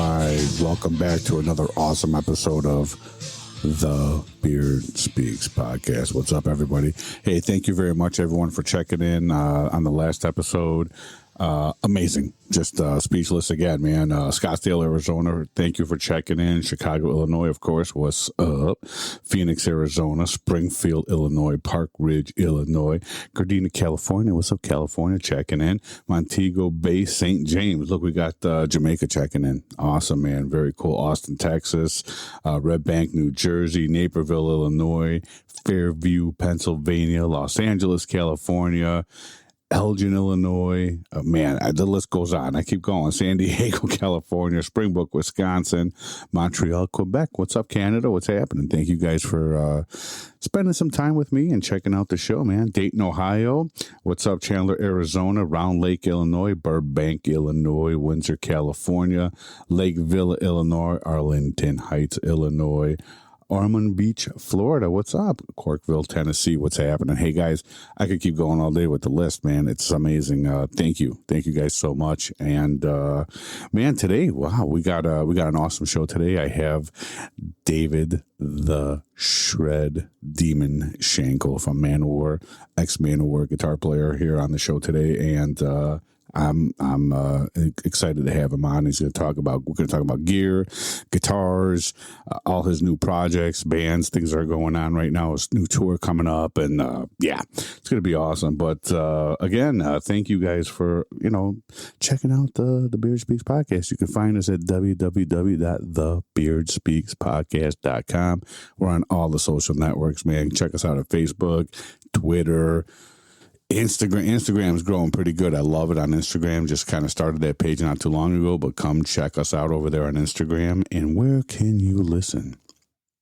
right. Welcome back to another awesome episode of the Beard Speaks podcast. What's up, everybody? Hey, thank you very much, everyone, for checking in on the last episode. Amazing. Just speechless again, man. Scottsdale, Arizona, thank you for checking in. Chicago, Illinois, of course, what's up? Phoenix, Arizona, Springfield, Illinois, Park Ridge, Illinois, Gardena, California, what's up, California, checking in. Montego Bay, St. James, look, we got Jamaica checking in. Awesome, man. Very cool. Austin, Texas, Red Bank, New Jersey, Naperville, Illinois, Fairview, Pennsylvania, Los Angeles, California, Elgin, Illinois, man, the list goes on. I keep going. San Diego, California, Springbrook, Wisconsin, Montreal, Quebec. What's up, Canada? What's happening? Thank you guys for spending some time with me and checking out the show, man. Dayton, Ohio. What's up, Chandler, Arizona, Round Lake, Illinois, Burbank, Illinois, Windsor, California, Lakeville, Illinois, Arlington Heights, Illinois, Ormond Beach, Florida. What's up? Corkville, Tennessee. What's happening? Hey, guys, I could keep going all day with the list, man. It's amazing. Thank you. Thank you guys so much. And, man, today, wow, we got an awesome show today. I have David the Shred Demon Shankle from Manowar, ex-Manowar guitar player here on the show today. And, I'm excited to have him on. We're going to talk about gear, guitars, all his new projects, bands, things that are going on right now. His new tour coming up, and yeah, it's going to be awesome. But again, thank you guys for checking out the Beard Speaks podcast. You can find us at www.thebeardspeakspodcast.com. We're on all the social networks, man. Check us out at Facebook, Twitter, Instagram's growing pretty good. I love it on Instagram. Just kind of started that page not too long ago, but come check us out over there on Instagram. And where can you listen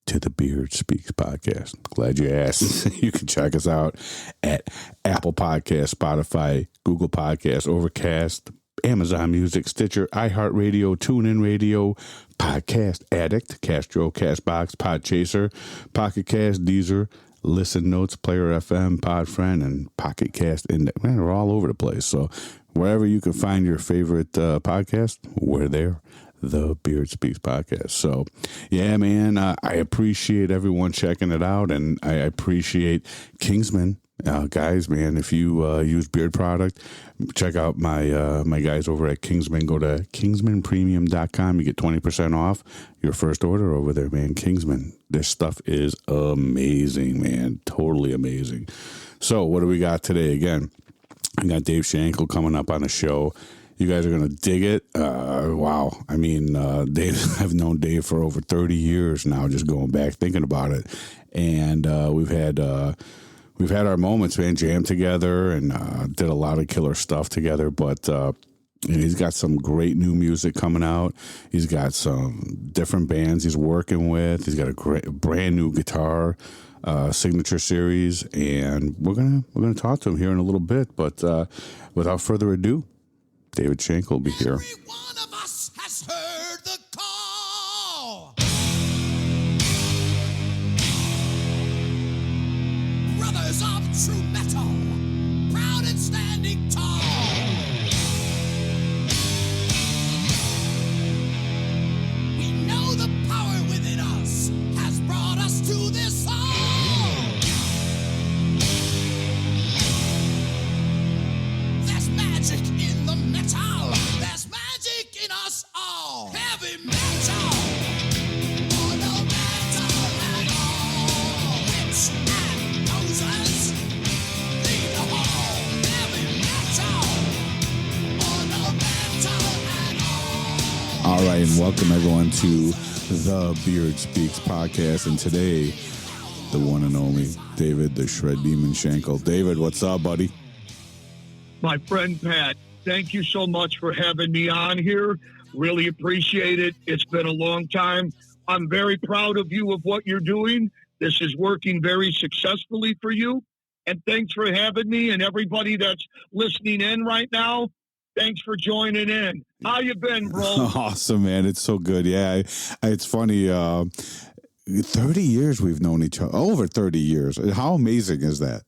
to the Beard Speaks podcast? Glad you asked. You can check us out at Apple Podcasts, Spotify, Google Podcasts, Overcast, Amazon Music, Stitcher, iHeartRadio, TuneIn Radio, Podcast Addict, Castro, Castbox, Podchaser, Pocket Cast, Deezer, Listen Notes, Player FM, Podfriend, and Pocket Cast Index. Man, we're all over the place. So wherever you can find your favorite podcast, we're there. The Beard Speaks podcast. So, yeah, man, I appreciate everyone checking it out, and I appreciate Kingsmen. Guys, man, if you use beard product, check out my guys over at Kingsmen. Go to kingsmenpremium.com. You get 20% off your first order over there, man. Kingsmen, their stuff is amazing, man. Totally amazing. So what do we got today? Again, I got Dave Shankle coming up on the show. You guys are going to dig it. Wow. I mean, Dave, I've known Dave for over 30 years now, just going back, thinking about it. And we've had our moments, man, jammed together and did a lot of killer stuff together. But he's got some great new music coming out. He's got some different bands he's working with. He's got a brand new guitar signature series, and we're gonna talk to him here in a little bit. But without further ado, David Shankle will be here. Every one of us has heard the call. Brothers of true metal, proud and standing tall. We know the power within us has brought us to this song. There's magic in the metal. There's magic in us all. Heavy metal. Oh, no metal at all. Witch and posers. Lead the hall. Heavy metal. Oh, no metal at all. All right, and welcome everyone to the Beard Speaks podcast. And today, the one and only David the Shred Demon Shankle. David, what's up, buddy? My friend Pat, thank you so much for having me on here. Really appreciate it. It's been a long time. I'm very proud of you of what you're doing. This is working very successfully for you. And thanks for having me, and everybody that's listening in right now. Thanks for joining in. How you been, bro? Awesome, man. It's so good. Yeah, it's funny. 30 years we've known each other. Over 30 years. How amazing is that?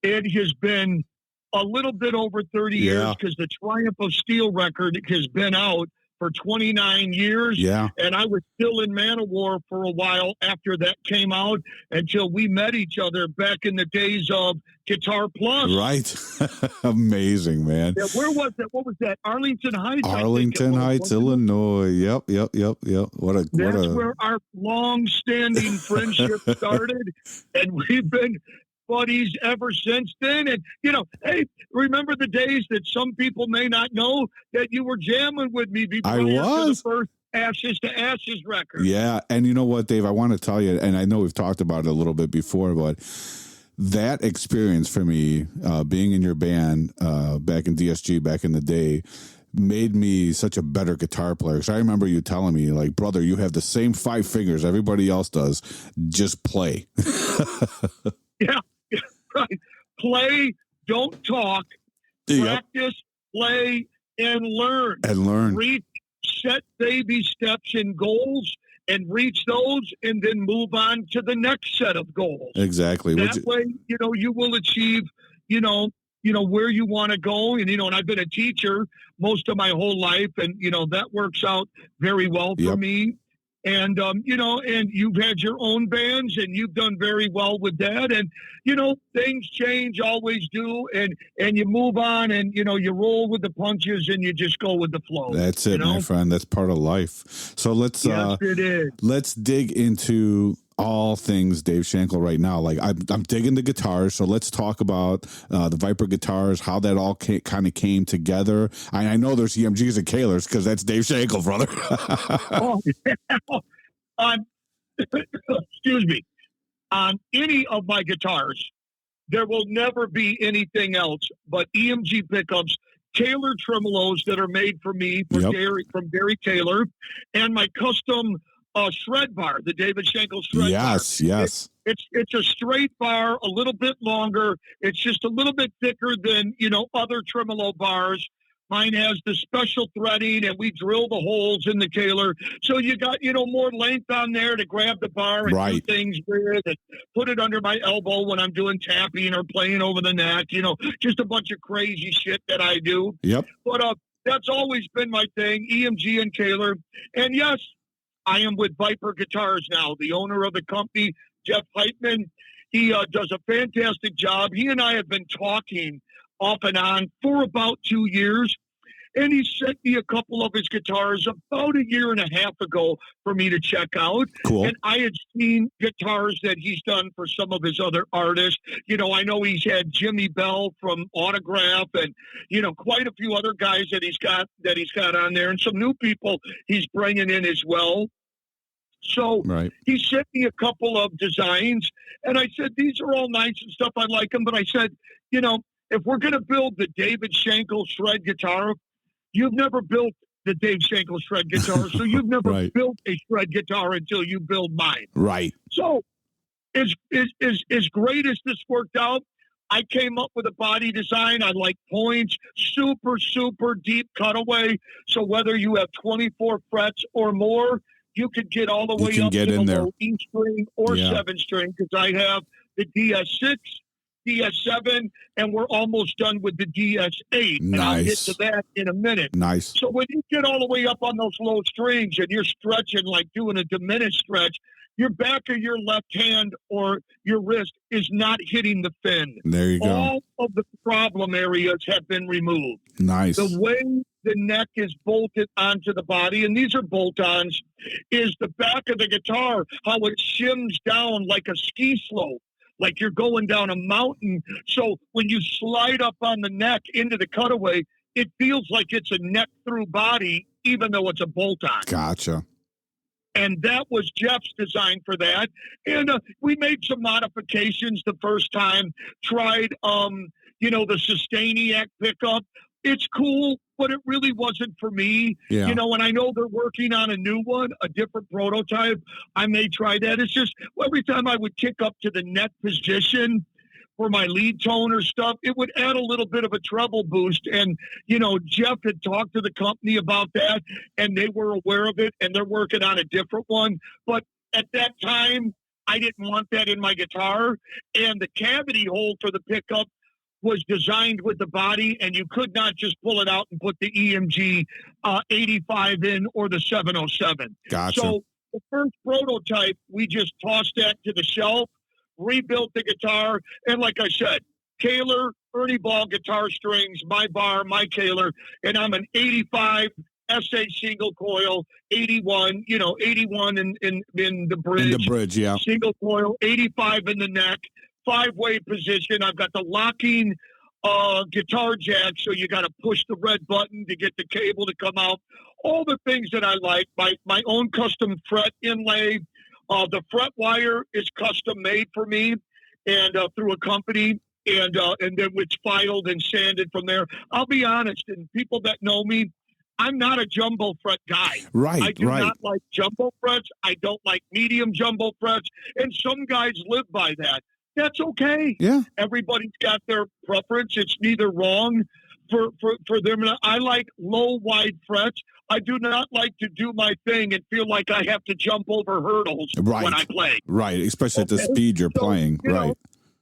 It has been a little bit over 30 years because the Triumph of Steel record has been out for 29 years. Yeah. And I was still in Manowar for a while after that came out until we met each other back in the days of Guitar Plus. Right. Amazing, man. Yeah, where was that? What was that? Arlington Heights. Arlington Heights, Illinois. Yep. That's where our long-standing friendship started, and we've been buddies ever since then. And, hey, remember the days that some people may not know that you were jamming with me before the first Ashes to Ashes record. Yeah, and you know what, Dave? I want to tell you, and I know we've talked about it a little bit before, but that experience for me, being in your band back in DSG back in the day, made me such a better guitar player. Because I remember you telling me, like, brother, you have the same 5 fingers everybody else does. Just play. Yeah, right. Play, don't talk. Practice, play, and learn. Set baby steps and goals and reach those, and then move on to the next set of goals. Exactly. That way, you will achieve, where you want to go. And, and I've been a teacher most of my whole life, and, that works out very well for me. And, and you've had your own bands, and you've done very well with that. And, things change, always do. And you move on, and, you roll with the punches, and you just go with the flow. That's it, my friend. That's part of life. So let's dig into all things Dave Shankle right now. Like, I'm digging the guitars, so let's talk about the Viper guitars, how that all kind of came together. I know there's EMGs and Kahlers because that's Dave Shankle, brother. Excuse me. On any of my guitars, there will never be anything else but EMG pickups, Kahlers tremolos that are made for me from Gary Taylor, and my custom shred bar, the David Shankle shred bar. Yes. It's a straight bar, a little bit longer. It's just a little bit thicker than, other tremolo bars. Mine has the special threading, and we drill the holes in the Kahlers. So you got, more length on there to grab the bar and do things with, and put it under my elbow when I'm doing tapping or playing over the neck, just a bunch of crazy shit that I do. Yep. But that's always been my thing, EMG and Kahlers. And yes, I am with Viper Guitars now, the owner of the company, Jeff Heitman. He does a fantastic job. He and I have been talking off and on for about 2 years. And he sent me a couple of his guitars about 1.5 years ago for me to check out. Cool. And I had seen guitars that he's done for some of his other artists. I know he's had Jimmy Bell from Autograph, and, quite a few other guys that he's got on there, and some new people he's bringing in as well. So he sent me a couple of designs, and I said, these are all nice and stuff. I like them. But I said, if we're going to build the David Shankle shred guitar, you've never built the Dave Shankle shred guitar, so you've never built a shred guitar until you build mine. Right. So as great as this worked out, I came up with a body design. I like points, super, super deep cutaway. So whether you have 24 frets or more, you could get all the way up to the low E string or 7 string, because I have the DS6, DS7, and we're almost done with the DS8. And I'll get to that in a minute. Nice. So when you get all the way up on those low strings and you're stretching, like doing a diminished stretch, your back of your left hand or your wrist is not hitting the fin. There you go. All of the problem areas have been removed. Nice. The way the neck is bolted onto the body, and these are bolt-ons, is the back of the guitar, how it shims down like a ski slope, like you're going down a mountain. So when you slide up on the neck into the cutaway, it feels like it's a neck-through body, even though it's a bolt-on. Gotcha. And that was Jeff's design for that. And we made some modifications the first time, tried, the Sustainiac pickup. It's cool, but it really wasn't for me. Yeah. And I know they're working on a new one, a different prototype. I may try that. It's just every time I would kick up to the neck position for my lead tone or stuff, it would add a little bit of a treble boost. And, Jeff had talked to the company about that, and they were aware of it, and they're working on a different one. But at that time, I didn't want that in my guitar. And the cavity hole for the pickup was designed with the body, and you could not just pull it out and put the EMG 85 in or the 707. Gotcha. So the first prototype, we just tossed that to the shelf, rebuilt the guitar, and like I said, Kaler, Ernie Ball guitar strings, my bar, my Kaler, and I'm an 85 SA single coil, 81, 81 in the bridge. In the bridge, yeah. Single coil, 85 in the neck, 5-way position. I've got the locking guitar jack, so you got to push the red button to get the cable to come out. All the things that I like, my own custom fret inlay. The fret wire is custom made for me and through a company, and then it's filed and sanded from there. I'll be honest, and people that know me, I'm not a jumbo fret guy. Right, I do not like jumbo frets. I don't like medium jumbo frets, and some guys live by that. That's okay. Yeah. Everybody's got their preference. It's neither wrong for them. I like low, wide frets. I do not like to do my thing and feel like I have to jump over hurdles when I play. Right, especially at the speed you're playing. Right.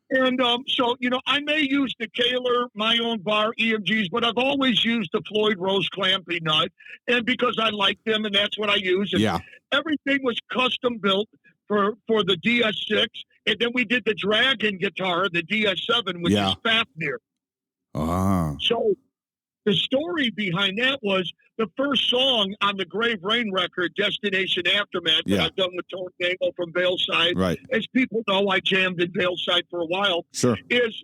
And so, I may use the Kaler, my own bar EMGs, but I've always used the Floyd Rose clamping nut, and because I like them, and that's what I use. And everything was custom built for the DS6, and then we did the Dragon guitar, the DS7, which is Fafnir. So the story behind that was the first song on the Grave Rain record, Destination Aftermath, that I've done with Tony Dangle from Valeside. Right. As people know, I jammed in Valeside for a while. Sure. Is,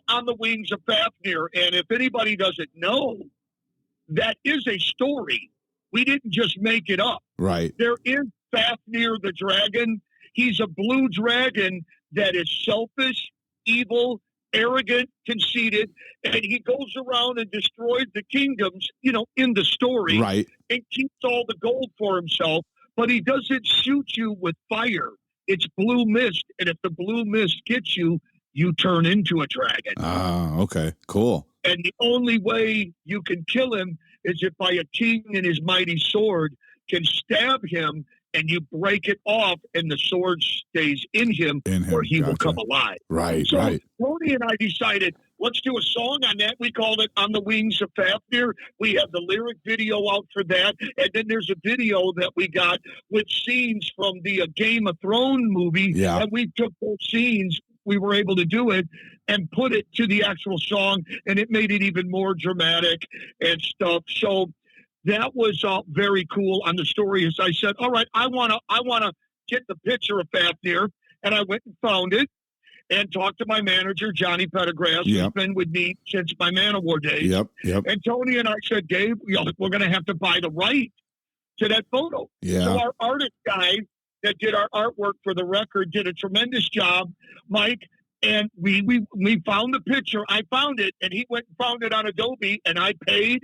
On the Wings of Fafnir. And if anybody doesn't know, that is a story. We didn't just make it up. Right. There is Fafnir the dragon. He's a blue dragon that is selfish, evil, arrogant, conceited, and he goes around and destroys the kingdoms, in the story, right, and keeps all the gold for himself, but he doesn't shoot you with fire. It's blue mist, and if the blue mist gets you, you turn into a dragon. Okay, cool. And the only way you can kill him is if by a king and his mighty sword can stab him, and you break it off, and the sword stays in him, or he will come alive. Right, so right. Tony and I decided, let's do a song on that. We called it On the Wings of Fafnir. We have the lyric video out for that. And then there's a video that we got with scenes from the Game of Thrones movie. Yeah. And we took those scenes, we were able to do it, and put it to the actual song, and it made it even more dramatic and stuff. So that was very cool on the story. As I said, all right, I wanna get the picture of Fafnir, and I went and found it and talked to my manager, Johnny Pettigrass, who's been with me since my Man-O-War days. Yep. And Tony and I said, Dave, we're going to have to buy the right to that photo. Yeah. So our artist guy that did our artwork for the record did a tremendous job, Mike. And we found the picture. I found it, and he went and found it on Adobe, and I paid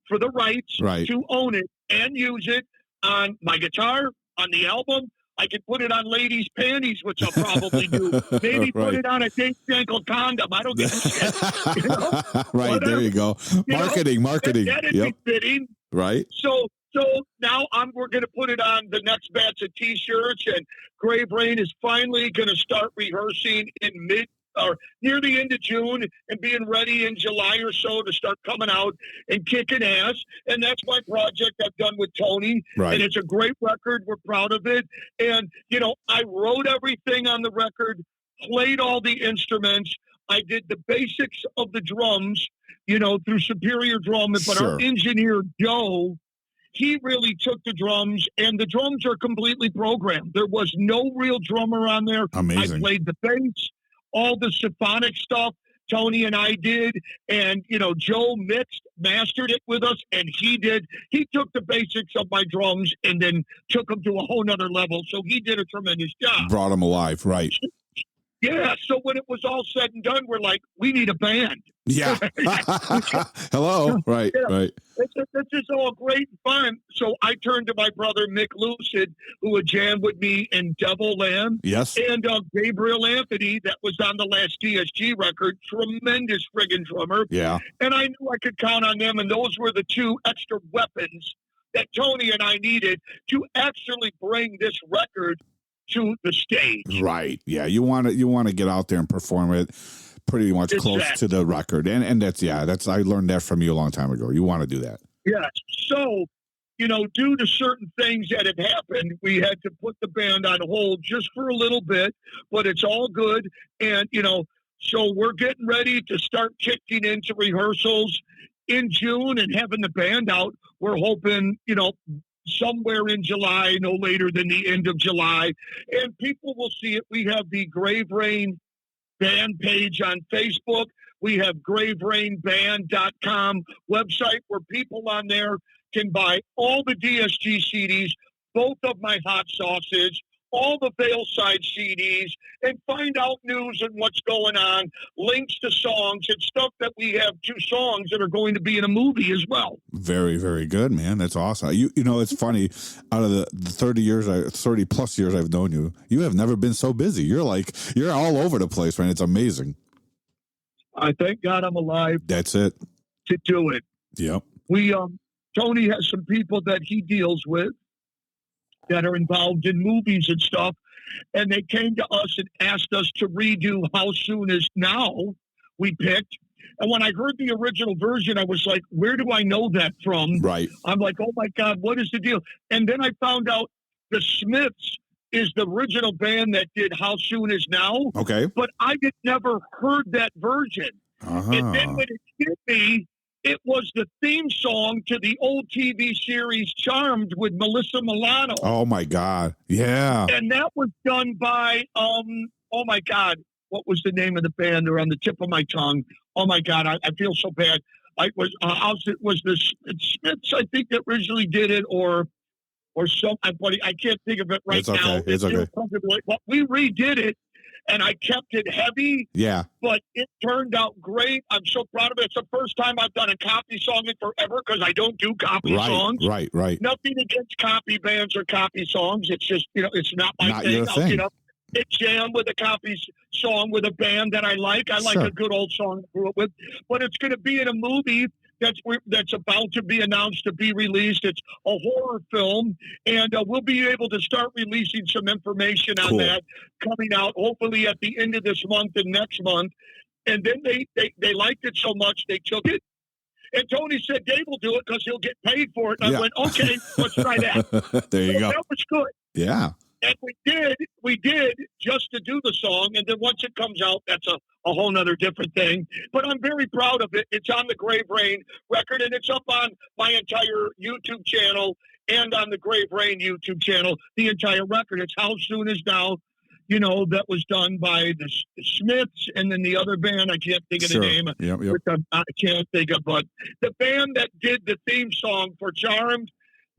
for the rights to own it and use it on my guitar, on the album. I could put it on ladies' panties, which I'll probably do. Maybe put it on a David Shankle condom. I don't give a shit. Right, there you go. Marketing. That'd be fitting. Right. So now we're going to put it on the next batch of T-shirts, and Grave Rain is finally going to start rehearsing in near the end of June and being ready in July or so to start coming out and kicking ass. And that's my project I've done with Tony. Right. And it's a great record. We're proud of it. And, I wrote everything on the record, played all the instruments. I did the basics of the drums, through Superior Drum. But our engineer, Joe, he really took the drums, and the drums are completely programmed. There was no real drummer on there. Amazing. I played the bass. All the symphonic stuff Tony and I did, and Joe mastered it with us, and he took the basics of my drums and then took them to a whole nother level. So he did a tremendous job. Brought them alive, right? Yeah. So when it was all said and done, we're like, we need a band. Yeah. Hello. Right. Yeah. Right. It's just all great and fun. So I turned to my brother, Mick Lucid, who would jam with me in Devil Land. Yes. And Gabriel Anthony, that was on the last DSG record. Tremendous friggin' drummer. Yeah. And I knew I could count on them. And those were the two extra weapons that Tony and I needed to actually bring this record to the stage. Right. Yeah. You want to get out there and perform it. pretty much close to the record. And that's I learned that from you a long time ago. You want to do that. Yes. So, due to certain things that have happened, we had to put the band on hold just for a little bit, but it's all good. And, so we're getting ready to start kicking into rehearsals in June and having the band out. We're hoping, somewhere in July, no later than the end of July. And people will see it. We have the Grave Rain band page on Facebook. We have graverainband.com website where people on there can buy all the DSG CDs, both of my hot sauces, all the Veilside CDs, and find out news and what's going on, links to songs and stuff that we have 2 songs that are going to be in a movie as well. Very, very good, man. That's awesome. You know, it's funny. Out of the 30 plus years I've known you, you have never been so busy. You're all over the place, man. It's amazing. I thank God I'm alive. That's it. To do it. Yep. Tony has some people that he deals with that are involved in movies and stuff, and they came to us and asked us to redo How Soon Is Now. We picked, and when I heard the original version, I was like, where do I know that from? Right. I'm like, oh my God, what is the deal? And then I found out the Smiths is the original band that did How Soon Is Now. Okay. But I had never heard that version. Uh-huh. And then when it hit me, it was the theme song to the old TV series Charmed with Melissa Milano. Oh my God. Yeah. And that was done by, oh my God, what was the name of the band? They're on the tip of my tongue. Oh my God, I feel so bad. It was the Smiths, I think, that originally did it, or some. I can't think of it right now. It's okay. But we redid it, and I kept it heavy. Yeah. But it turned out great. I'm so proud of it. It's the first time I've done a copy song in forever because I don't do copy songs. Right. Nothing against copy bands or copy songs. It's just, it's not my not thing. Your thing. It jam with a copy song with a band that I like. I like a good old song I grew up with. But it's going to be in a movie that's about to be announced to be released. It's a horror film, and we'll be able to start releasing some information on that coming out hopefully at the end of this month and next month. And then they liked it so much they took it. And Tony said Dave will do it because he'll get paid for it. And I went, okay, let's try that. There you go. That was good. Yeah. And we did just to do the song. And then once it comes out, that's a whole nother different thing. But I'm very proud of it. It's on the Grave Rain record, and it's up on my entire YouTube channel and on the Grave Rain YouTube channel, the entire record. It's How Soon Is Now, that was done by the Smiths, and then the other band, I can't think of the name. Yep. I can't think of, but the band that did the theme song for Charmed,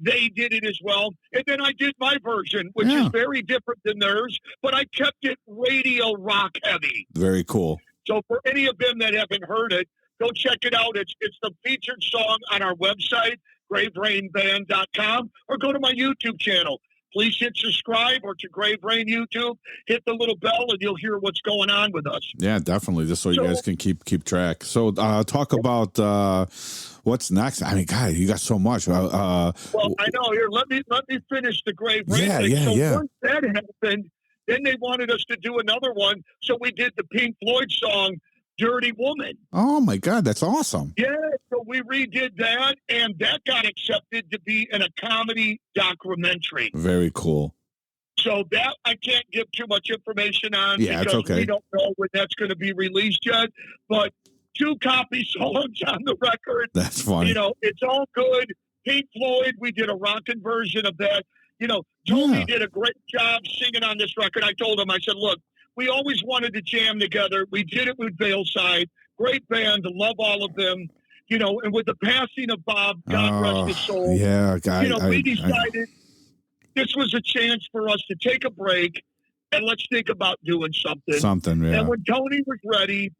they did it as well. And then I did my version, which is very different than theirs, but I kept it radio rock heavy. Very cool. So for any of them that haven't heard it, go check it out. It's the featured song on our website, graverainband.com, or go to my YouTube channel. Please hit subscribe or to Grave Rain YouTube. Hit the little bell, and you'll hear what's going on with us. Yeah, definitely. Just so you guys can keep track. So talk about what's next. I mean, God, you got so much. Well, I know. Here, let me finish the Grave Rain thing. Once that happened, then they wanted us to do another one. So we did the Pink Floyd song, Dirty Woman. Oh, my God. That's awesome. Yeah, so we redid that, and that got accepted to be in a comedy documentary. Very cool. So that I can't give too much information on because we don't know when that's going to be released yet. But 2 copy songs on the record. That's funny. It's all good. Pink Floyd, we did a rockin' version of that. Tony did a great job singing on this record. I told him, I said, look, we always wanted to jam together. We did it with Veilside. Great band. Love all of them. And with the passing of Bob, God rest his soul. Yeah, we decided this was a chance for us to take a break and let's think about doing something. Something, yeah. And when Tony was ready,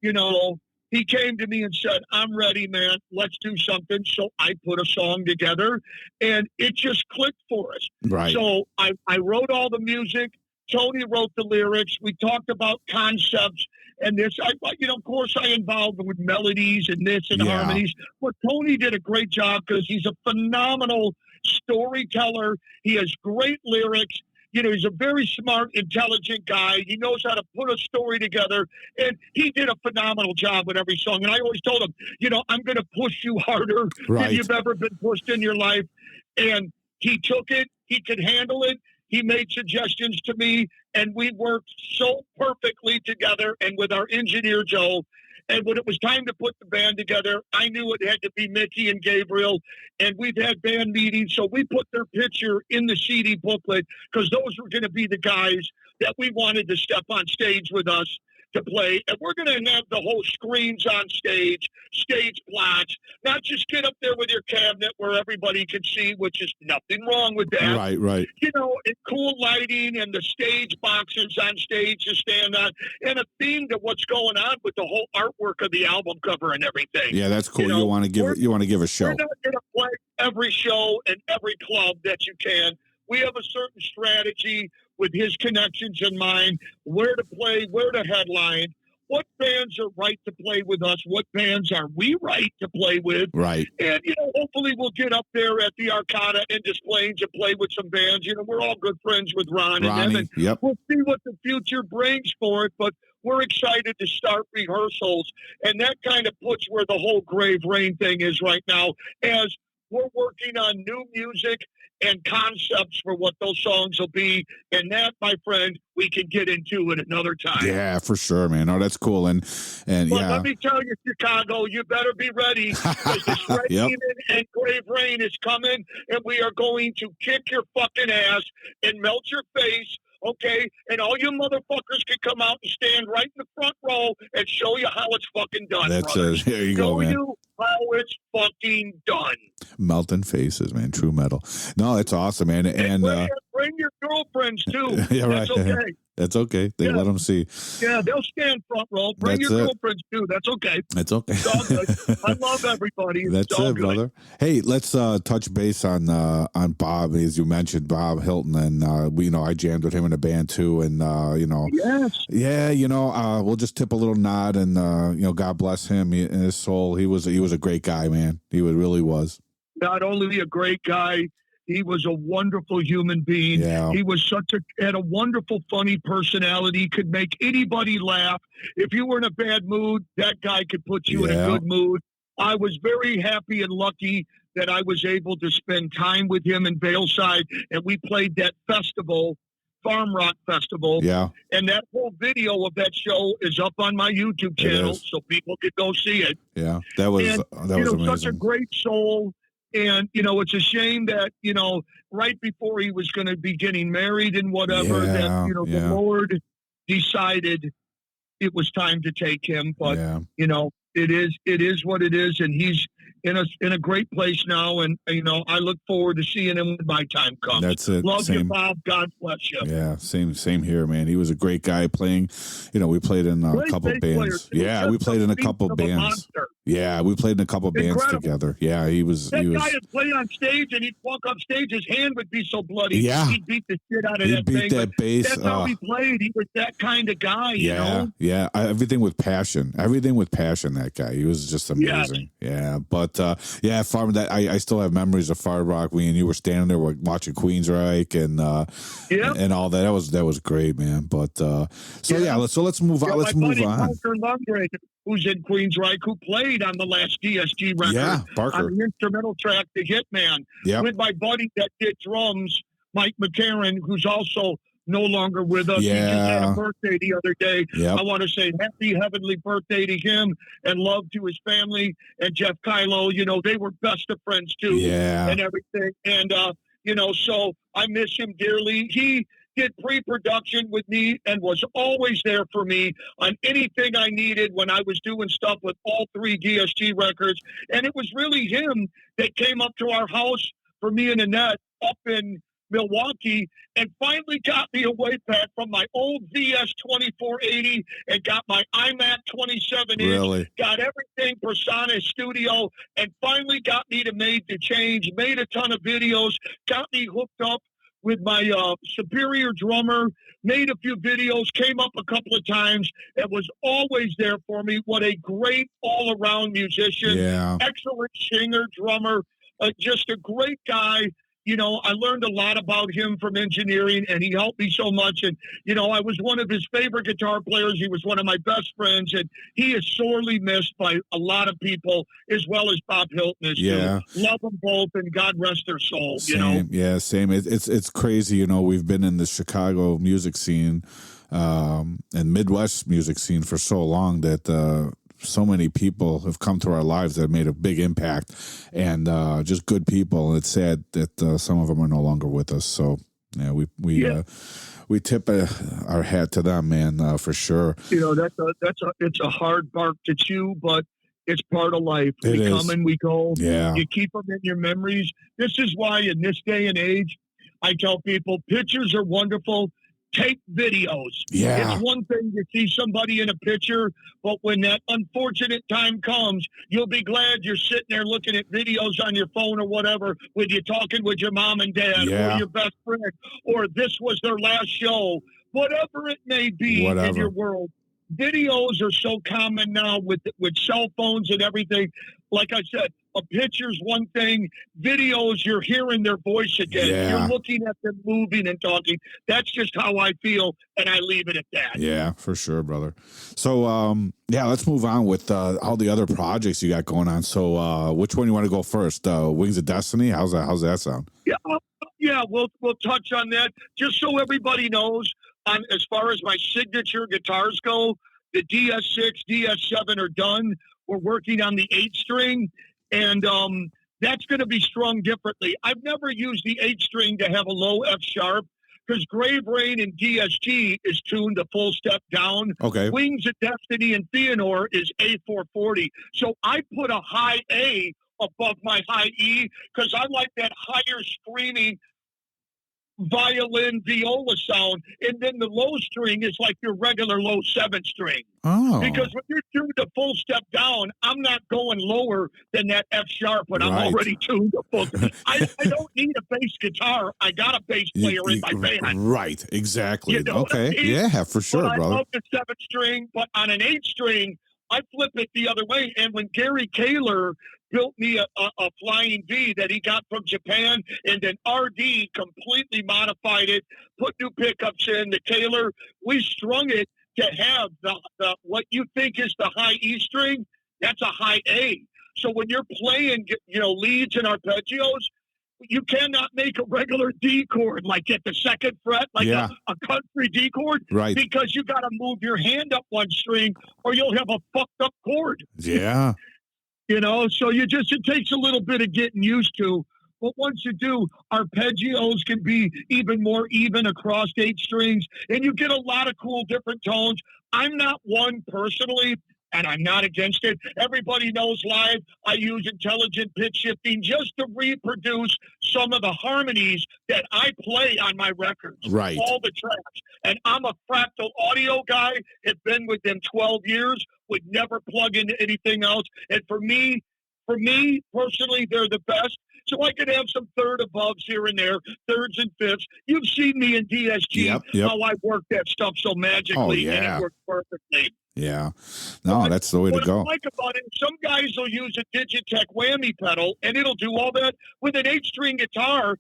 he came to me and said, I'm ready, man. Let's do something. So I put a song together, and it just clicked for us. Right. So I wrote all the music. Tony wrote the lyrics. We talked about concepts and this. Of course, I involved with melodies and this and harmonies. But Tony did a great job because he's a phenomenal storyteller. He has great lyrics. he's a very smart, intelligent guy. He knows how to put a story together, and he did a phenomenal job with every song. And I always told him, I'm going to push you harder than you've ever been pushed in your life. And he took it. He could handle it. He made suggestions to me, and we worked so perfectly together and with our engineer, Joe. And when it was time to put the band together, I knew it had to be Mickey and Gabriel. And we've had band meetings, so we put their picture in the CD booklet because those were going to be the guys that we wanted to step on stage with us to play. And we're going to have the whole screens on stage plots, not just get up there with your cabinet where everybody can see, which is nothing wrong with that. Right. And cool lighting and the stage boxes on stage to stand on, and a theme to what's going on with the whole artwork of the album cover and everything. Yeah, that's cool. You want to give a show. We're not going to play every show and every club that you can. We have a certain strategy with his connections in mind, where to play, where to headline, what bands are right to play with us, what bands are we right to play with. Right. And, hopefully we'll get up there at the Arcada and Des Plaines and play with some bands. We're all good friends with Ronnie, and them. And yep. We'll see what the future brings for it, but we're excited to start rehearsals. And that kind of puts where the whole Grave Rain thing is right now, as we're working on new music and concepts for what those songs will be. And that, my friend, we can get into at another time. Yeah, for sure, man. Oh, that's cool. And let me tell you, Chicago, you better be ready, because the Shred Yep. Demon and Grave Rain is coming, and we are going to kick your fucking ass and melt your face. Okay, and all you motherfuckers can come out and stand right in the front row and show you how it's fucking done. That's brothers. there you go, man. Show you how it's fucking done. Melting faces, man. True metal. No, it's awesome, man. And bring your girlfriends too. Yeah, right. That's okay. That's okay. They let them see. Yeah, they'll stand front row. Bring your girlfriends too. That's okay. It's okay. It's all good. I love everybody. That's all it, good. brother. Hey, let's touch base on Bob, as you mentioned, Bob Hilton, and I jammed with him in a band too, and Yes. yeah, we'll just tip a little nod, and God bless him and his soul. He was a great guy, man. He really was. Not only a great guy, he was a wonderful human being. Yeah. He was had a wonderful, funny personality, could make anybody laugh. If you were in a bad mood, that guy could put you in a good mood. I was very happy and lucky that I was able to spend time with him in Valeside, and we played that festival, Farm Rock Festival. Yeah. And that whole video of that show is up on my YouTube channel, so people could go see it. Yeah, that was amazing. Such a great soul. And, it's a shame that, right before he was going to be getting married and whatever, the Lord decided it was time to take him. But, it is what it is. And he's in a great place now. And, I look forward to seeing him when my time comes. That's it. Love you, Bob. God bless you. Yeah, same here, man. He was a great guy playing. We played in a couple bands. Yeah, we played in a couple bands. Yeah, we played in a couple bands together. Yeah, he was. That guy would play on stage, and he'd walk up stage. His hand would be so bloody. Yeah, he'd beat the shit out of that thing. He'd beat that bass. That's how he played. He was that kind of guy. Yeah. Everything with passion. That guy. He was just amazing. Yes. Yeah, but Farm. That I still have memories of Far Rock. We and you were standing there watching Queensryche and all that. That was great, man. But let's move on. Let's move on. Parker Lundgren, who's in Queensryche, who played on the last DSG record. Yeah, Parker. On the instrumental track, The Hitman. Yeah. With my buddy that did drums, Mike McCarran, who's also no longer with us. Yeah. He just had a birthday the other day. Yep. I want to say happy heavenly birthday to him and love to his family. And Jeff Kylo, they were best of friends too. Yeah. And everything. And, so I miss him dearly. He did pre-production with me and was always there for me on anything I needed when I was doing stuff with all three DSG records. And it was really him that came up to our house for me and Annette up in Milwaukee and finally got me away, Pat, from my old VS 2480 and got my iMac 27-inch, really? Got everything Persona Studio, and finally got me to Made the Change, made a ton of videos, got me hooked up with my superior drummer, made a few videos, came up a couple of times, and was always there for me. What a great all-around musician, excellent singer, drummer, just a great guy. I learned a lot about him from engineering, and he helped me so much. And, I was one of his favorite guitar players. He was one of my best friends, and he is sorely missed by a lot of people, as well as Bob Hilton is too. Love them both, and God rest their soul. Same. Yeah, same. It's crazy. We've been in the Chicago music scene and Midwest music scene for so long that so many people have come to our lives that have made a big impact, and just good people. And it's sad that some of them are no longer with us. So yeah, we tip our hat to them, man, for sure. It's a hard bark to chew, but it's part of life. We come and we go. Yeah. You keep them in your memories. This is why in this day and age, I tell people pictures are wonderful. Take videos. Yeah. It's one thing to see somebody in a picture, but when that unfortunate time comes, you'll be glad you're sitting there looking at videos on your phone or whatever, with you talking with your mom and dad or your best friend, or this was their last show, whatever it may be in your world. Videos are so common now with cell phones and everything. Like I said, a picture's one thing. Videos, you're hearing their voice again. Yeah. You're looking at them moving and talking. That's just how I feel, and I leave it at that. Yeah, for sure, brother. So, let's move on with all the other projects you got going on. So, which one you want to go first? Wings of Destiny? How's that sound? Yeah, we'll touch on that. Just so everybody knows, as far as my signature guitars go, the DS6, DS7 are done. We're working on the 8-string, and that's going to be strung differently. I've never used the 8-string to have a low F sharp, because Grave Rain and DSG is tuned a full step down. Okay. Wings of Destiny and Theanor is A440. So I put a high A above my high E, because I like that higher screaming violin viola sound, and then the low string is like your regular low 7-string. Oh. Because when you're tuned a full step down, I'm not going lower than that F sharp when I'm already tuned a full. I don't need a bass guitar. I got a bass player in my band. Right, exactly. Okay, I mean? yeah, for sure, but brother. I love the 7-string, but on an 8-string, I flip it the other way. And when Gary Kaler built me a Flying V that he got from Japan, and then RD completely modified it, put new pickups in, the Kaler, we strung it to have the what you think is the high E string, that's a high A. So when you're playing, leads and arpeggios, you cannot make a regular D chord like at the 2nd fret, like a country D chord, right? Because you got to move your hand up one string, or you'll have a fucked up chord. Yeah. So it takes a little bit of getting used to. But once you do, arpeggios can be even more even across 8 strings, and you get a lot of cool different tones. I'm not one personally, and I'm not against it. Everybody knows live I use intelligent pitch shifting just to reproduce some of the harmonies that I play on my records. Right. All the tracks. And I'm a fractal audio guy. Have been with them 12 years. Would never plug into anything else. And for me personally, they're the best. So I could have some third aboves here and there, thirds and fifths. You've seen me in DSG, how I work that stuff so magically, and it works perfectly. Yeah. No, that's the way to go. What I like about it, some guys will use a Digitech whammy pedal, and it'll do all that. With an 8-string guitar,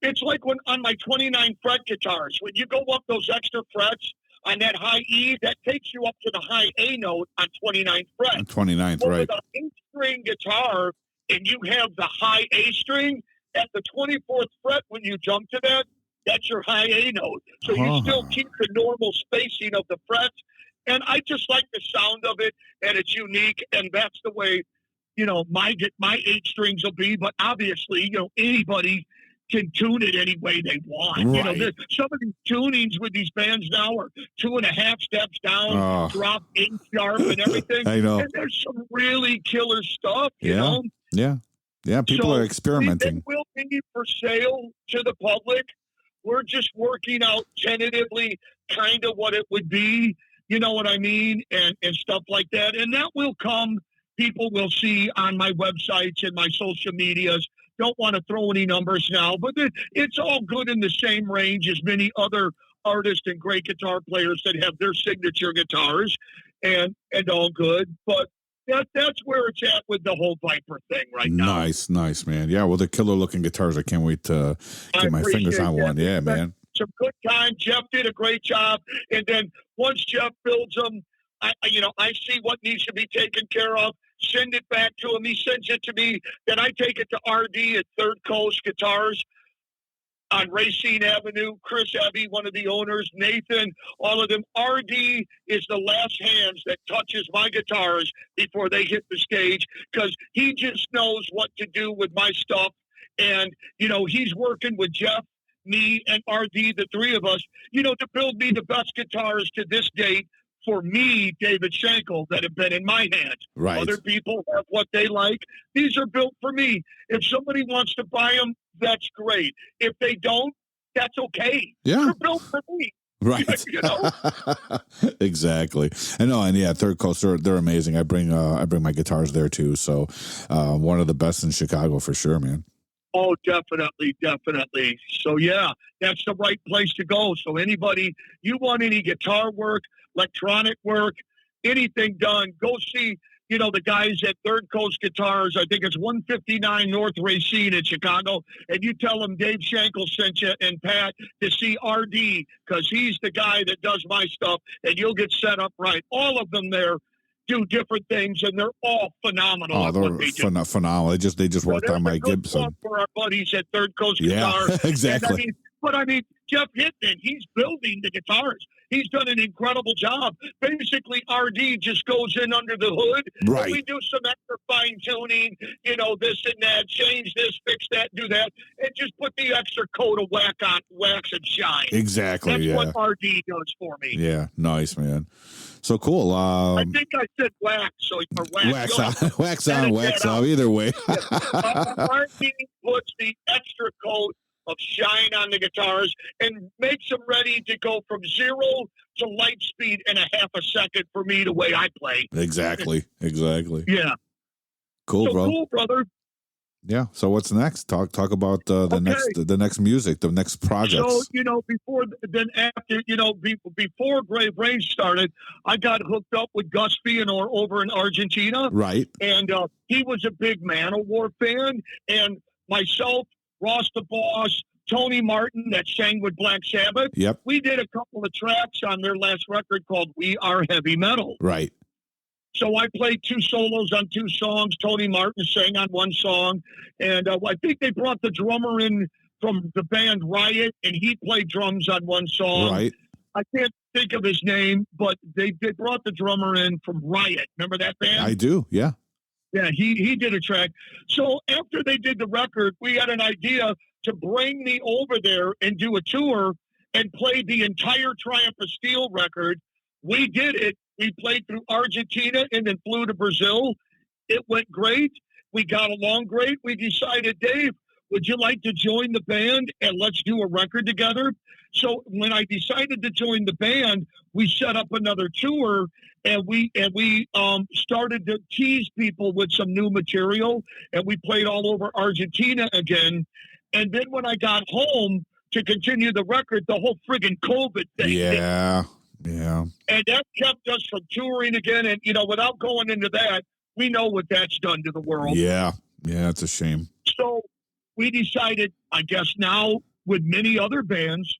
it's like when on my 29 fret guitars, when you go up those extra frets on that high E, that takes you up to the high A note on 29th fret. 29th, right. With an 8-string guitar, and you have the high A string, at the 24th fret when you jump to that, that's your high A note. So you still keep the normal spacing of the frets. And I just like the sound of it, and it's unique, and that's the way, my 8 strings will be. But obviously, anybody can tune it any way they want. Right. Some of these tunings with these bands now are 2.5 steps down, drop 8 sharp and everything. I know. And there's some really killer stuff, you yeah. know? Yeah. Yeah, people are experimenting. It will be for sale to the public. We're just working out tentatively kind of what it would be, you know what I mean, and stuff like that. And that will come. People will see on my websites and my social medias. Don't want to throw any numbers now, but it's all good in the same range as many other artists and great guitar players that have their signature guitars, and all good. But that's where it's at with the whole Viper thing right now. Nice, man. Yeah, well, the killer looking guitars. I can't wait to get my fingers on one. Yeah, man. Some good time. Jeff did a great job. And then once Jeff builds them, I see what needs to be taken care of. Send it back to him. He sends it to me. Then I take it to RD at Third Coast Guitars on Racine Avenue. Chris Abbey, one of the owners, Nathan, all of them. RD is the last hands that touches my guitars before they hit the stage, because he just knows what to do with my stuff. And, he's working with Jeff, me, and RD, the three of us, to build me the best guitars to this date for me, David Shankle, that have been in my hands. Right. Other people have what they like. These are built for me. If somebody wants to buy them, that's great. If they don't, that's okay. Yeah. They're built for me. Right. Exactly. I know. And yeah, Third Coast, they're amazing. I bring my guitars there too. So one of the best in Chicago for sure, man. Oh, definitely. So yeah, that's the right place to go. So anybody, you want any guitar work, electronic work, anything done, go see, the guys at Third Coast Guitars. I think it's 159 North Racine in Chicago. And you tell them Dave Shankle sent you and Pat to see RD, because he's the guy that does my stuff, and you'll get set up right. All of them there do different things, and they're all phenomenal. Oh, they're phenomenal. They just worked on my Gibson. For our buddies at Third Coast Guitars. Yeah, exactly. But Jeff Hitman, he's building the guitars. He's done an incredible job. Basically, RD just goes in under the hood. Right. And we do some extra fine tuning, this and that, change this, fix that, do that, and just put the extra coat of wax and shine. Exactly. That's what RD does for me. Yeah, nice, man. So cool. I think I said wax, or wax on, wax on, wax off. Either way. RD puts the extra coat of shine on the guitars and makes them ready to go from 0 to light speed in a half a second for me, the way I play. Exactly. Yeah. Cool, bro. Cool, brother. Yeah. So what's next? Talk about the next music, the next projects. So before Brave Range started, I got hooked up with Gus Fianor over in Argentina. Right. And he was a big Manowar fan, and myself, Ross the Boss, Tony Martin, that sang with Black Sabbath. Yep. We did a couple of tracks on their last record called We Are Heavy Metal. Right. So I played 2 solos on 2 songs. Tony Martin sang on 1 song. And I think they brought the drummer in from the band Riot, and he played drums on 1 song. Right. I can't think of his name, but they brought the drummer in from Riot. Remember that band? I do, yeah. Yeah, he did a track. So after they did the record, we had an idea to bring me over there and do a tour and play the entire Triumph of Steel record. We did it. We played through Argentina and then flew to Brazil. It went great. We got along great. We decided, Dave, would you like to join the band and let's do a record together? So when I decided to join the band, we set up another tour, and we started to tease people with some new material, and we played all over Argentina again. And then when I got home to continue the record, the whole friggin' COVID thing. Yeah. Yeah. And that kept us from touring again. And, without going into that, we know what that's done to the world. Yeah. Yeah, it's a shame. So we decided, I guess now, with many other bands,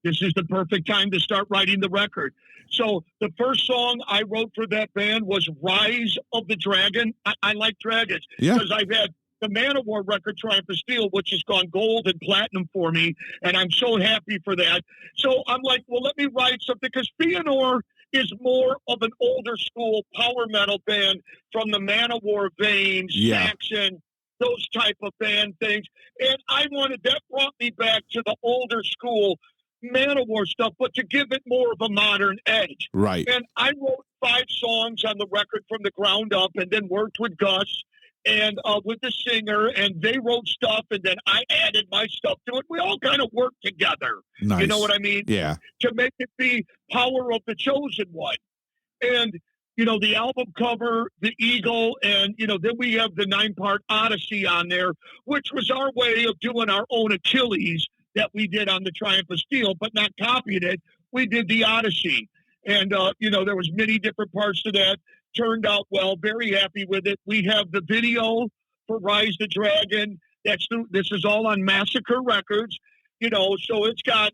this is the perfect time to start writing the record. So the first song I wrote for that band was Rise of the Dragon. I like dragons because I've had the Manowar record, Triumph of Steel, which has gone gold and platinum for me, and I'm so happy for that. So I'm like, well, let me write something, because Fianor is more of an older school power metal band from the Manowar vein, Saxon, those type of band things. And that brought me back to the older school Manowar stuff, but to give it more of a modern edge. Right. And I wrote 5 songs on the record from the ground up, and then worked with Gus and with the singer, and they wrote stuff, and then I added my stuff to it. We all kind of worked together. Nice. You know what I mean? Yeah. To make it the power of the chosen one. And, the album cover, the eagle, and, then we have the 9-part Odyssey on there, which was our way of doing our own Achilles that we did on the Triumph of Steel, but not copied it. We did the Odyssey. And, there was many different parts to that. turned out well. Very happy with it. We have the video for Rise the Dragon. This is all on Massacre Records, so it's got,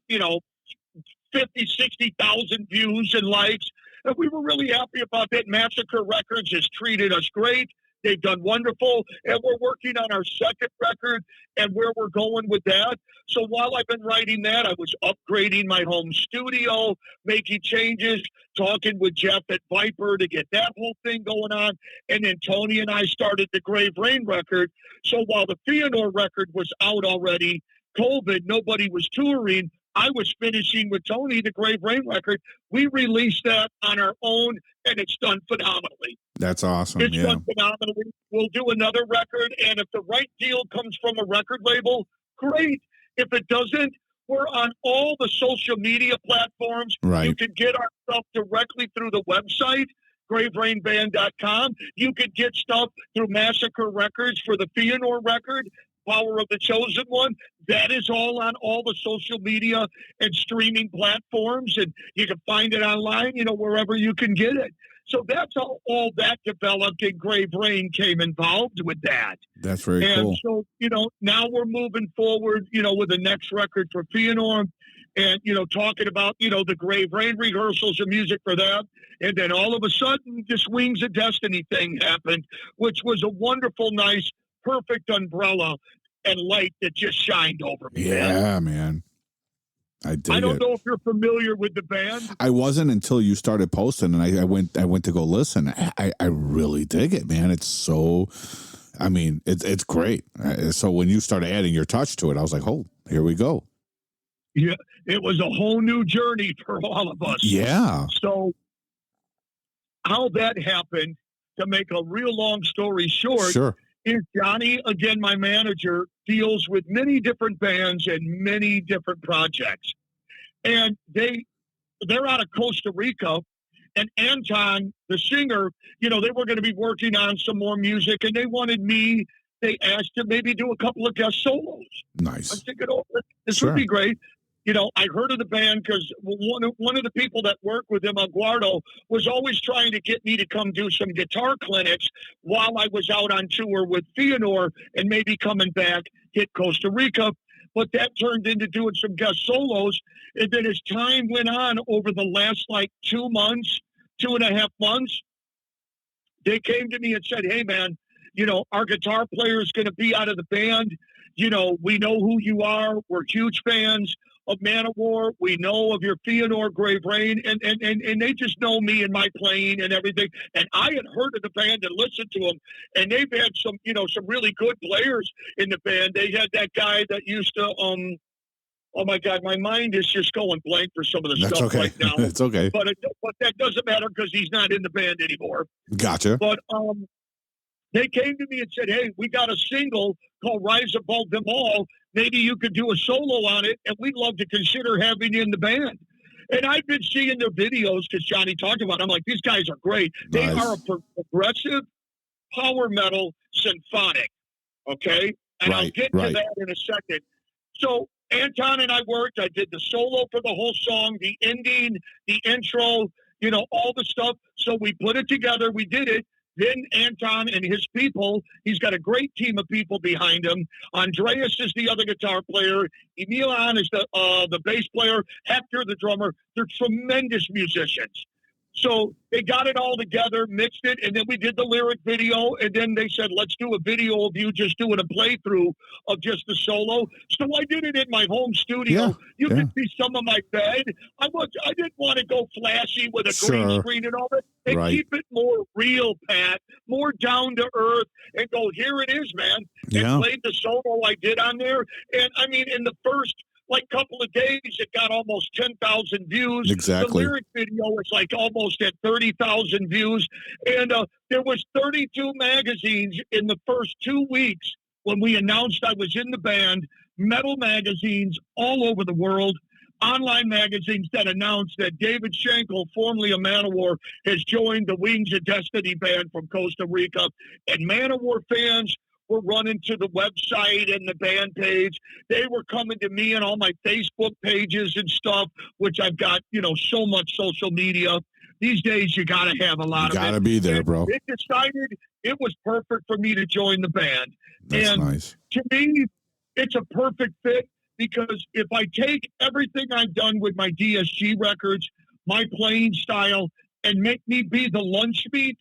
50, 60,000 views and likes. And we were really happy about that. Massacre Records has treated us great. They've done wonderful. And we're working on our second record and where we're going with that. So while I've been writing that, I was upgrading my home studio, making changes, talking with Jeff at Viper to get that whole thing going on. And then Tony and I started the Grave Rain record. So while the Feanor record was out already, COVID, nobody was touring, I was finishing with Tony the Grave Rain record. We released that on our own, and it's done phenomenally. That's awesome. It's done phenomenally. We'll do another record, and if the right deal comes from a record label, great. If it doesn't, we're on all the social media platforms. Right. You can get our stuff directly through the website, graverainband.com. You could get stuff through Massacre Records for the Feanor record, Power of the Chosen One. That is all on all the social media and streaming platforms, and you can find it online, wherever you can get it. So that's how all that developed, and Grave Rain came involved with that. That's very cool. And so, now we're moving forward, with the next record for Feanor, and, talking about, the Grave Rain rehearsals and music for that. And then all of a sudden, this Wings of Destiny thing happened, which was a wonderful, nice, perfect umbrella and light that just shined over me. Yeah, man. I don't know if you're familiar with the band. I wasn't until you started posting, and I went to go listen. I really dig it, man. It's so, it's great. So when you started adding your touch to it, I was like, oh, here we go. Yeah, it was a whole new journey for all of us. Yeah. So how that happened, to make a real long story short, sure. is Johnny, again, my manager, deals with many different bands and many different projects. And they're out of Costa Rica, and Anton, the singer, they were going to be working on some more music, and they asked to maybe do a couple of guest solos. Nice. I'm thinking, this Sure. would be great. I heard of the band because one of the people that worked with him, Eduardo, was always trying to get me to come do some guitar clinics while I was out on tour with Feanor and maybe coming back, hit Costa Rica. But that turned into doing some guest solos. And then as time went on over the last 2.5 months, they came to me and said, hey, man, our guitar player is going to be out of the band. We know who you are. We're huge fans of Man of War. We know of your Feanor, Grave Rain, and they just know me and my playing and everything. And I had heard of the band and listened to them, and they've had some really good players in the band. They had that guy that used to, oh my God, my mind is just going blank for some of the That's stuff okay. right now. It's okay. But that doesn't matter because he's not in the band anymore. Gotcha. But they came to me and said, hey, we got a single called Rise Above Them All. Maybe you could do a solo on it, and we'd love to consider having you in the band. And I've been seeing their videos because Johnny talked about it. I'm like, these guys are great. They Nice. are a progressive power metal symphonic, okay? And I'll get to that in a second. So Anton and I worked. I did the solo for the whole song, the ending, the intro, all the stuff. So we put it together. We did it. Then Anton and his people, he's got a great team of people behind him. Andreas is the other guitar player. Emilian is the bass player. Hector, the drummer. They're tremendous musicians. So they got it all together, mixed it, and then we did the lyric video, and then they said, let's do a video of you just doing a playthrough of just the solo. So I did it in my home studio. Yeah, you can see some of my bed. I didn't want to go flashy with a green screen and all that. And keep it more real, Pat, more down to earth, and go, here it is, man. And played the solo I did on there. And, in the first couple of days, it got almost 10,000 views. Exactly. The lyric video was almost at 30,000 views. And there was 32 magazines in the first 2 weeks when we announced I was in the band, metal magazines all over the world, online magazines that announced that David Shankle, formerly of Man of War, has joined the Wings of Destiny band from Costa Rica. And Man of War fans were running to the website and the band page. They were coming to me and all my Facebook pages and stuff, which I've got, so much social media. these days you got to have a lot You of it. got to be there, And bro. it decided it was perfect for me to join the band. That's and nice. to me, it's a perfect fit because if I take everything I've done with my DSG records, my playing style, and make me be the lunch meat,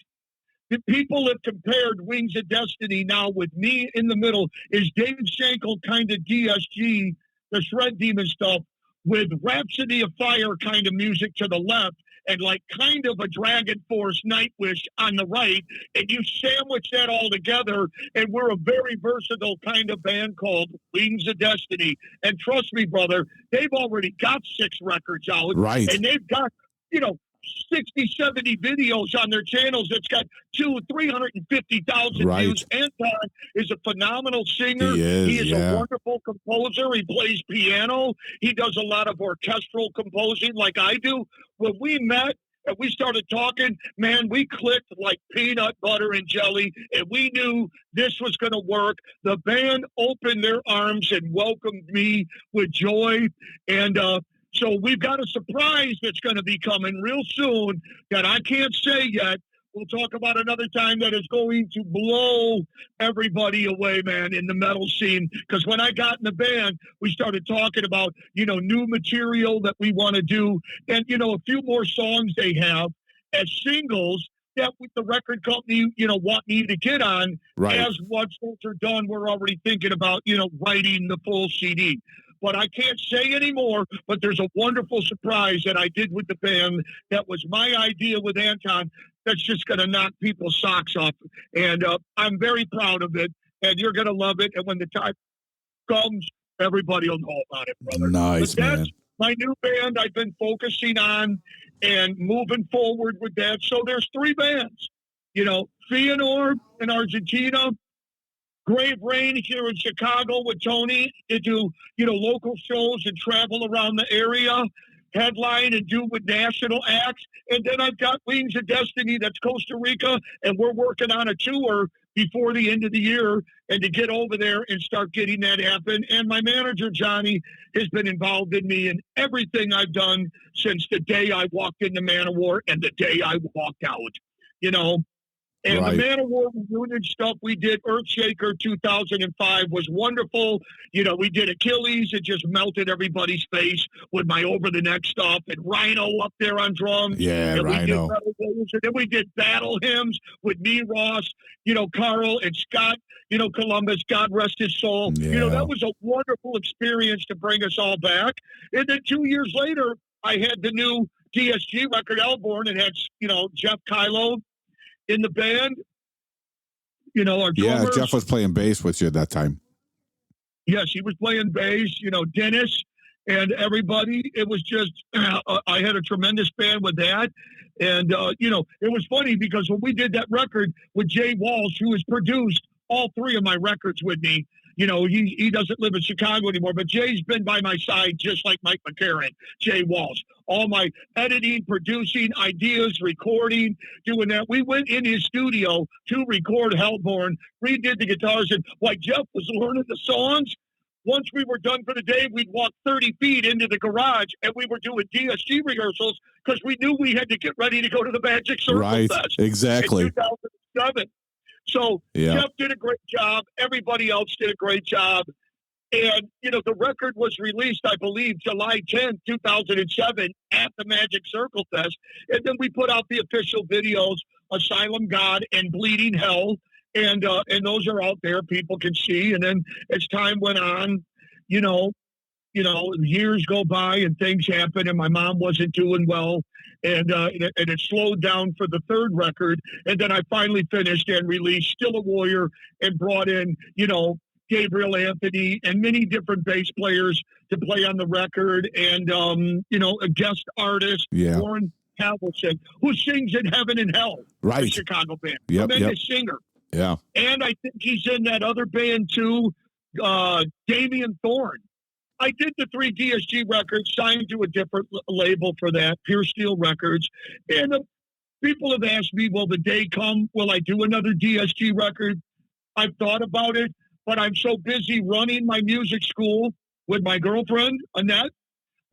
the people have compared Wings of Destiny now with me in the middle is David Shankle kind of DSG, the Shred Demon stuff, with Rhapsody of Fire kind of music to the left and like kind of a Dragon Force Nightwish on the right. And you sandwich that all together, and we're a very versatile kind of band called Wings of Destiny. And trust me, brother, they've already got 6 records out. Right. And they've got, 60, 70 videos on their channels that's got 350,000 Right. views. Anton is a phenomenal singer. He is, a wonderful composer. He plays piano. He does a lot of orchestral composing like I do. When we met and we started talking, man, we clicked like peanut butter and jelly, and we knew this was going to work. The band opened their arms and welcomed me with joy. And, so we've got a surprise that's going to be coming real soon that I can't say yet. We'll talk about another time that is going to blow everybody away, man, in the metal scene. Because when I got in the band, we started talking about, new material that we want to do. And, a few more songs they have as singles that with the record company, want me to get on. Right. As once those are done, we're already thinking about, writing the full CD. But I can't say anymore, but there's a wonderful surprise that I did with the band that was my idea with Anton that's just going to knock people's socks off. And I'm very proud of it, and you're going to love it. And when the time comes, everybody will know about it, brother. Nice, but that's man. my new band I've been focusing on and moving forward with that. So there's 3 bands, Fëanor in Argentina, Grave Rain here in Chicago with Tony to do, local shows and travel around the area, headline and do with national acts. And then I've got Wings of Destiny, that's Costa Rica, and we're working on a tour before the end of the year and to get over there and start getting that happen. And my manager, Johnny, has been involved in me in everything I've done since the day I walked into Manowar and the day I walked out, And Right. the Manowar reunion stuff we did, Earthshaker 2005 was wonderful. We did Achilles. It just melted everybody's face with my over-the-neck stuff. And Rhino up there on drums. Yeah, and Rhino. And then we did battle hymns with me, Ross, Carl, and Scott, Columbus, God rest his soul. Yeah. That was a wonderful experience to bring us all back. And then 2 years later, I had the new DSG record, Elborn, and had, Jeff Kylo in the band, our drummer. Yeah, Jeff was playing bass with you at that time. Yes, he was playing bass, Dennis and everybody. It was just, I had a tremendous band with that. And, it was funny because when we did that record with Jay Walsh, who has produced all 3 of my records with me, he doesn't live in Chicago anymore, but Jay's been by my side just like Mike McCarran, Jay Walsh. All my editing, producing, ideas, recording, doing that. We went in his studio to record Hellborn, redid the guitars, and while Jeff was learning the songs, once we were done for the day, we'd walk 30 feet into the garage, and we were doing DSG rehearsals because we knew we had to get ready to go to the Magic Circle Right, Fest exactly. in 2007. So Yeah. Jeff did a great job. Everybody else did a great job. And, the record was released, I believe, July 10th, 2007 at the Magic Circle Fest. And then we put out the official videos, Asylum God and Bleeding Hell. And those are out there. People can see. And then as time went on, years go by and things happen, and my mom wasn't doing well, and it slowed down for the 3rd record, and then I finally finished and released Still a Warrior and brought in, Gabriel Anthony and many different bass players to play on the record, and a guest artist, Yeah. Warren Halverson, who sings in Heaven and Hell, the Right. Chicago band, Yep, tremendous singer. Yeah. And I think he's in that other band too, Damian Thorne. I did the 3 DSG records, signed to a different label for that, Pure Steel Records. And people have asked me, will the day come, will I do another DSG record? I've thought about it, but I'm so busy running my music school with my girlfriend, Annette.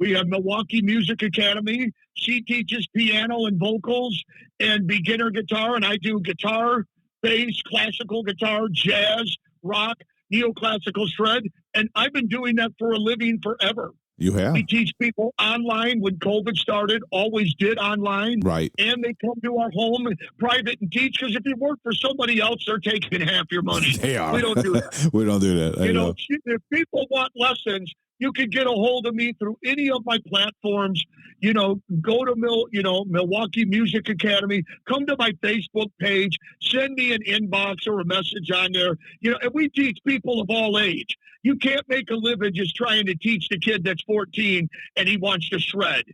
We have Milwaukee Music Academy. She teaches piano and vocals and beginner guitar, and I do guitar, bass, classical guitar, jazz, rock, neoclassical shred, and I've been doing that for a living forever. You have? We teach people online when COVID started, always did online. Right. And they come to our home private and teach, because if you work for somebody else, they're taking half your money. They are. We don't do that. We don't do that. You know, if people want lessons, you can get a hold of me through any of my platforms. You know, go to Milwaukee Music Academy, come to my Facebook page, send me an inbox or a message on there. You know, and we teach people of all age. You can't make a living just trying to teach the kid that's 14 and he wants to shred.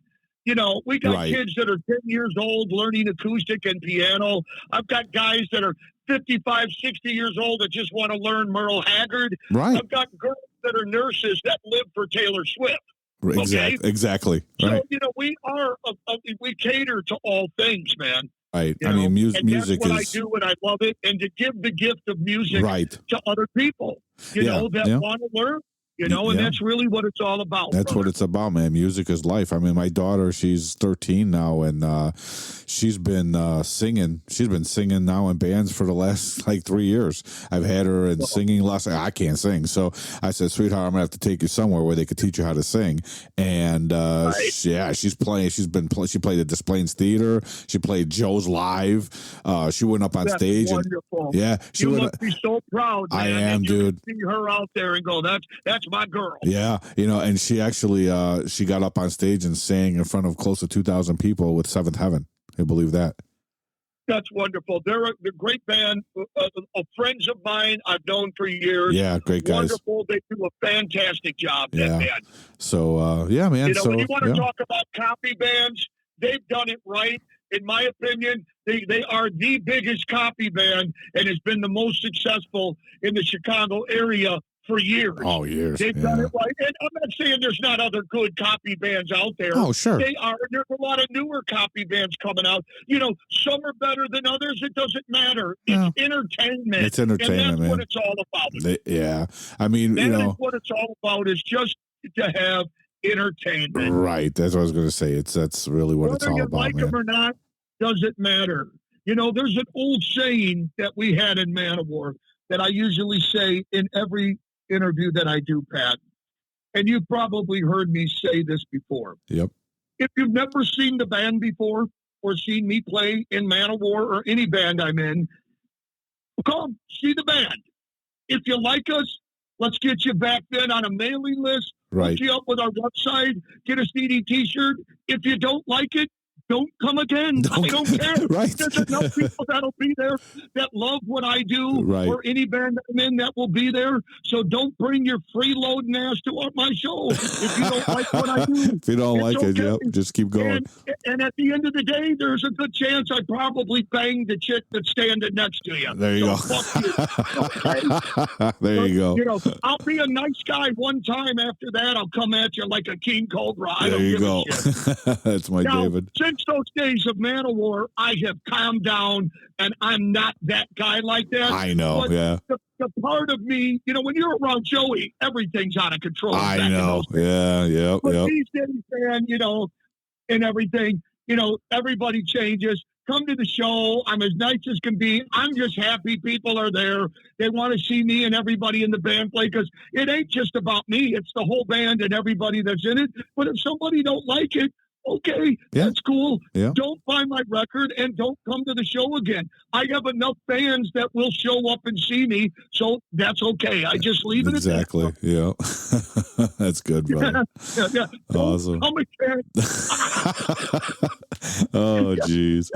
You know, we got kids that are 10 years old learning acoustic and piano. I've got guys that are 55, 60 years old that just want to learn Merle Haggard. Right. I've got girls that are nurses that live for Taylor Swift. Exactly. Okay? Exactly. So, right. you know, we cater to all things, man. Right. You I know? mean, music that's what is. I do, and I love it. And to give the gift of music Right. to other people, you know, that want to learn. You know, and that's really what it's all about. That's what it's about, man. Music is life. I mean, my daughter, she's 13 now, and she's been singing. She's been singing now in bands for the last, like, 3 years. I've had her in singing lessons. I can't sing. So I said, sweetheart, I'm going to have to take you somewhere where they could teach you how to sing. And, she's playing. She played at Des Plaines Theater. She played Joe's Live. She went up on stage. Wonderful. And, you must be so proud, man. I am, dude. See her out there and go, that's my girl. Yeah, you know, and she actually she got up on stage and sang in front of close to 2,000 people with Seventh Heaven. Can you believe that? That's wonderful. They're a great band. Friends of mine I've known for years. Yeah, great guys. Wonderful. They do a fantastic job. That band. So man. You know, so, when you want to talk about copy bands, they've done it right. In my opinion, they are the biggest copy band and has been the most successful in the Chicago area for years. Oh, years. They've done it right. And I'm not saying there's not other good copy bands out there. Oh, sure. They are. There's a lot of newer copy bands coming out. You know, some are better than others. It doesn't matter. It's entertainment. It's entertainment, and that's man. what it's all about. I mean, that is what it's all about, is just to have entertainment. Right. That's what I was going to say. That's really what it's all about, Whether you like them or not, doesn't matter. You know, there's an old saying that we had in Man-O-War that I usually say in every interview that I do, Pat. And you've probably heard me say this before. Yep. If you've never seen the band before or seen me play in Man-O-War or any band I'm in, come see the band. If you like us, let's get you back then on a mailing list. Right. Hook you up with our website, get a CD t-shirt. If you don't like it, don't come again. I don't care. Right. There's enough people that'll be there that love what I do, or any band I'm in that will be there. So don't bring your freeloading ass to my show if you don't like what I do. If you don't like it, just keep going. And at the end of the day, there's a good chance I probably banged the chick that's standing next to you. There you go. Fuck you. Okay? There you go. You know, I'll be a nice guy one time. After that, I'll come at you like a king cobra. There you go. That's my now, David. Since those days of Man-O-War, I have calmed down, and I'm not that guy like that. I know, but the part of me, you know, when you're around Joey, everything's out of control. I know. Yeah. But these days, man, you know, and everything, you know, everybody changes. Come to the show. I'm as nice as can be. I'm just happy people are there. They want to see me and everybody in the band play, because it ain't just about me. It's the whole band and everybody that's in it. But if somebody don't like it, okay, that's cool. Yeah. Don't buy my record and don't come to the show again. I have enough fans that will show up and see me, so that's okay. I just leave it at that. Exactly. Yeah. That's good, brother. Yeah. Awesome. Come again. Oh, jeez.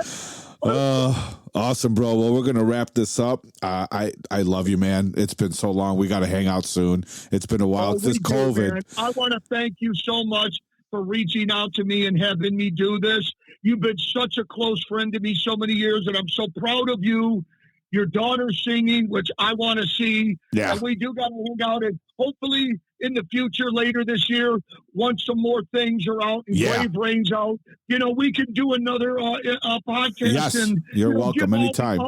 Awesome, bro. Well, we're gonna wrap this up. I love you, man. It's been so long. We got to hang out soon. It's been a while. It's this COVID. Man. I want to thank you so much for reaching out to me and having me do this. You've been such a close friend to me so many years, and I'm so proud of you. Your daughter's singing, which I want to see. Yeah. And we do got to hang out, and hopefully in the future, later this year, once some more things are out and Brave Rain's out, you know, we can do another podcast. Yes, and you're welcome anytime.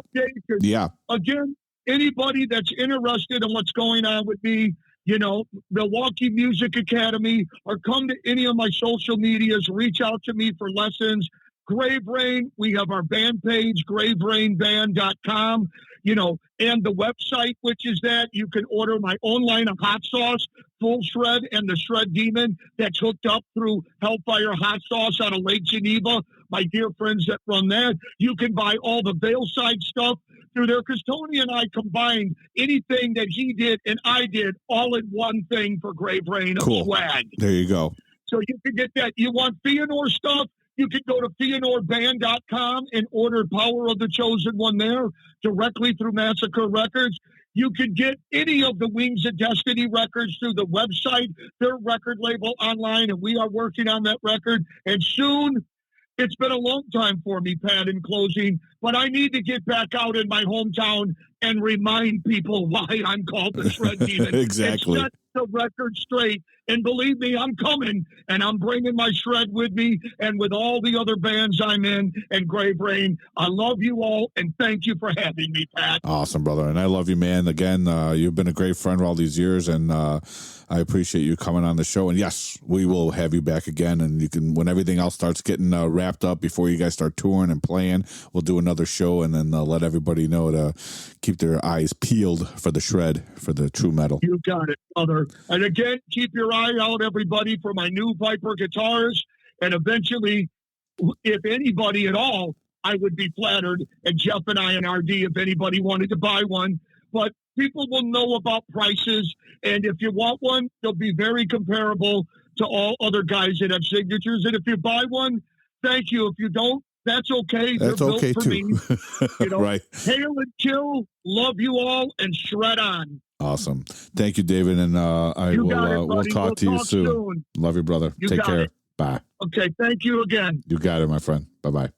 Yeah. Again, anybody that's interested in what's going on with me, Milwaukee Music Academy, or come to any of my social medias, reach out to me for lessons. Grave Rain, we have our band page, graverainband.com, and the website, which is that you can order my own line of hot sauce, Full Shred, and the Shred Demon, that's hooked up through Hellfire Hot Sauce out of Lake Geneva, my dear friends that run that. You can buy all the Veilside stuff through there, because Tony and I combined anything that he did and I did all in one thing for Grave Rain of Cool. swag. There you go. So you can get that. You want Feanor stuff? You can go to FeanorBand.com and order Power of the Chosen One there directly through Massacre Records. You can get any of the Wings of Destiny records through the website, their record label online, and we are working on that record. And soon, it's been a long time for me, Pat, in closing, but I need to get back out in my hometown and remind people why I'm called the Shred Demon. Exactly. And set the record straight. And believe me, I'm coming, and I'm bringing my shred with me and with all the other bands I'm in and Grave Rain. I love you all, and thank you for having me, Pat. Awesome, brother. And I love you, man. Again, you've been a great friend for all these years, and I appreciate you coming on the show. And yes, we will have you back again. And you can, when everything else starts getting wrapped up, before you guys start touring and playing, we'll do another show, and then let everybody know to keep their eyes peeled for the shred, for the true metal. You got it, brother. And again, keep your eye out, everybody, for my new Viper guitars. And eventually, if anybody at all, I would be flattered. And Jeff and I and RD, if anybody wanted to buy one. But people will know about prices. And if you want one, they'll be very comparable to all other guys that have signatures. And if you buy one, thank you. If you don't, that's okay. That's They're okay, built for too. me. Right. Hail and kill. Love you all, and shred on. Awesome. Thank you, David. And we'll talk to you soon. Love you, brother. Take care. Bye. Okay. Thank you again. You got it, my friend. Bye-bye.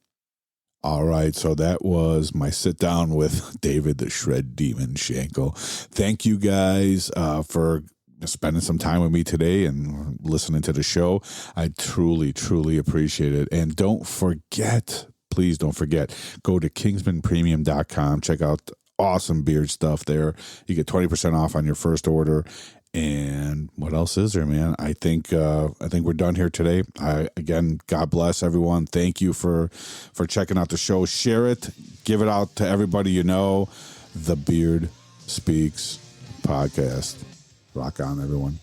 All right. So that was my sit down with David, the Shred Demon Shankle. Thank you guys for spending some time with me today and listening to the show. I truly, truly appreciate it. And don't forget, please don't forget, go to kingsmenpremium.com. Check out awesome beard stuff there. You get 20% off on your first order. And what else is there, man? I think we're done here today. Again, God bless everyone. Thank you for checking out the show. Share it. Give it out to everybody you know. The Beard Speaks podcast. Rock on, everyone.